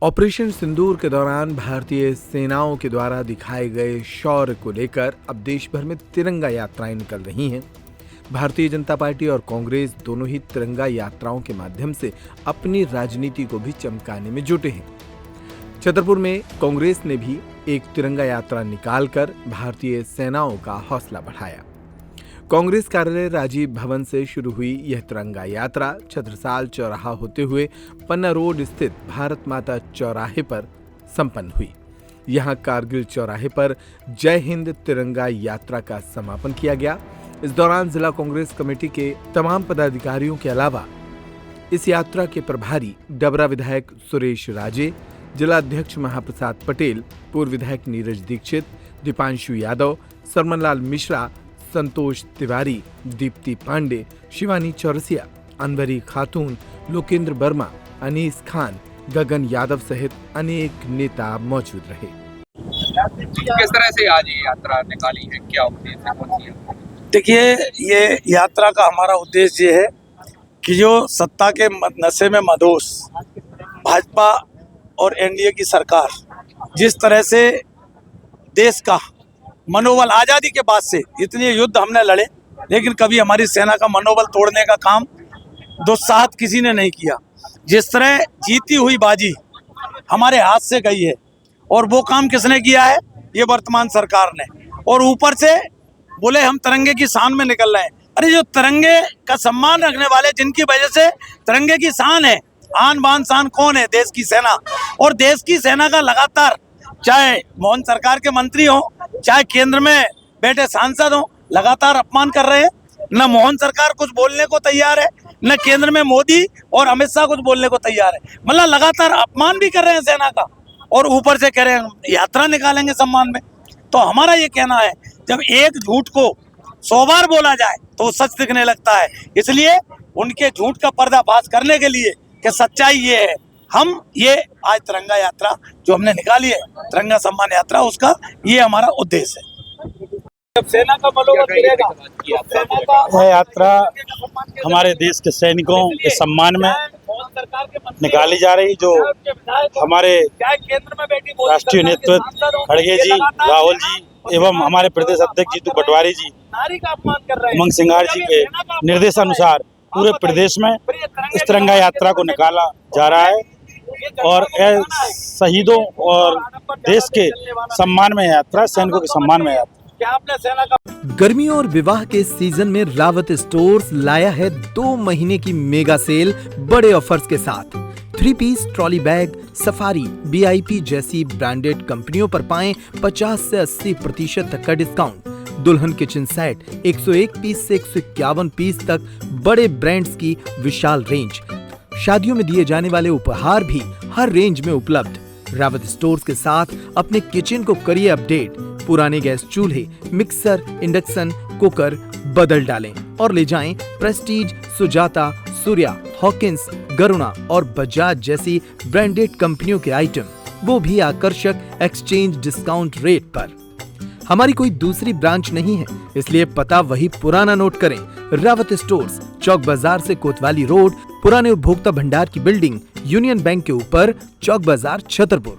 Operation सिंदूर के दौरान भारतीय सेनाओं के द्वारा दिखाए गए शौर्य को लेकर अब देश भर में तिरंगा यात्राएं निकल रही हैं। भारतीय जनता पार्टी और कांग्रेस दोनों ही तिरंगा यात्राओं के माध्यम से अपनी राजनीति को भी चमकाने में जुटे हैं। छतरपुर में कांग्रेस ने भी एक तिरंगा यात्रा निकालकर भारतीय सेनाओं का हौसला बढ़ाया। कांग्रेस कार्यालय राजीव भवन से शुरू हुई यह तिरंगा यात्रा छत्रसाल चौराहा होते हुए पन्ना रोड स्थित भारत माता चौराहे पर संपन्न हुई। यहां कारगिल चौराहे पर जय हिंद तिरंगा यात्रा का समापन किया गया। इस दौरान जिला कांग्रेस कमेटी के तमाम पदाधिकारियों के अलावा इस यात्रा के प्रभारी डबरा विधायक सुरेश राजे, जिला अध्यक्ष महाप्रसाद पटेल, पूर्व विधायक नीरज दीक्षित, दीपांशु यादव, सरमनलाल मिश्रा, संतोष तिवारी, दीप्ति पांडे, शिवानी चौरसिया, अनवरी खातून, लोकेंद्र वर्मा, अनीस खान, गगन यादव सहित अनेक नेता मौजूद रहे। किस तरह से आज ये यात्रा निकाली है, क्या उद्देश्य है? देखिए, ये यात्रा का हमारा उद्देश्य ये है कि जो सत्ता के नशे में मदोस भाजपा और एनडीए की सरकार जिस तरह से देश का मनोबल आज़ादी के बाद से इतने युद्ध हमने लड़े, लेकिन कभी हमारी सेना का मनोबल तोड़ने का काम दुस्साहस किसी ने नहीं किया। जिस तरह जीती हुई बाजी हमारे हाथ से गई है, और वो काम किसने किया है? ये वर्तमान सरकार ने। और ऊपर से बोले हम तिरंगे की शान में निकल रहे हैं। अरे जो तिरंगे का सम्मान रखने वाले, जिनकी वजह से तिरंगे की शान है, आन बान शान कौन है? देश की सेना। और देश की सेना का लगातार, चाहे मोहन सरकार के मंत्री हो, चाहे केंद्र में बैठे सांसद हो, लगातार अपमान कर रहे हैं। न मोहन सरकार कुछ बोलने को तैयार है, न केंद्र में मोदी और अमित शाह कुछ बोलने को तैयार है। मतलब लगातार अपमान भी कर रहे हैं सेना का, और ऊपर से कह रहे हैं यात्रा निकालेंगे सम्मान में। तो हमारा ये कहना है, जब एक झूठ को 100 बार बोला जाए तो सच दिखने लगता है। इसलिए उनके झूठ का पर्दाफाश करने के लिए कि सच्चाई ये है, हम ये आज तिरंगा यात्रा जो हमने निकाली है, तिरंगा सम्मान यात्रा, उसका ये हमारा उद्देश्य है। जब सेना का मनोबल गिरेगा, यह यात्रा हमारे देश के सैनिकों के सम्मान में निकाली जा रही, जो हमारे राष्ट्रीय नेतृत्व खड़गे जी, राहुल जी एवं हमारे प्रदेश अध्यक्ष जीतू पटवारी जी, उमंग सिंघार जी के निर्देशानुसार पूरे प्रदेश में इस तिरंगा यात्रा को निकाला जा रहा है। और शहीदों और देश के सम्मान में यात्रा, सैनिकों के सम्मान में यात्रा। गर्मियों और विवाह के सीजन में रावत स्टोर्स लाया है 2 महीने की मेगा सेल बड़े ऑफर्स के साथ। 3 piece trolley bag, Safari, VIP जैसी ब्रांडेड कंपनियों पर पाएं 50 से 80% तक का डिस्काउंट। दुल्हन किचन सेट 101 पीस से 151 पीस तक बड़े ब्रांड्स की विशाल रेंज। शादियों में दिए जाने वाले उपहार भी हर रेंज में उपलब्ध। रावत स्टोर्स के साथ अपने किचन को करिए अपडेट। पुराने गैस चूल्हे, मिक्सर, इंडक्शन कुकर बदल डालें और ले जाएं प्रेस्टीज, सुजाता, सूर्या, हॉकिंस, गरुणा और बजाज जैसी ब्रांडेड कंपनियों के आइटम, वो भी आकर्षक एक्सचेंज डिस्काउंट रेट पर। हमारी कोई दूसरी ब्रांच नहीं है, इसलिए पता वही पुराना नोट करें। रावत स्टोर्स, चौक बाजार से कोतवाली रोड, पुराने उपभोक्ता भंडार की बिल्डिंग, यूनियन बैंक के ऊपर, चौक बाजार, छतरपुर।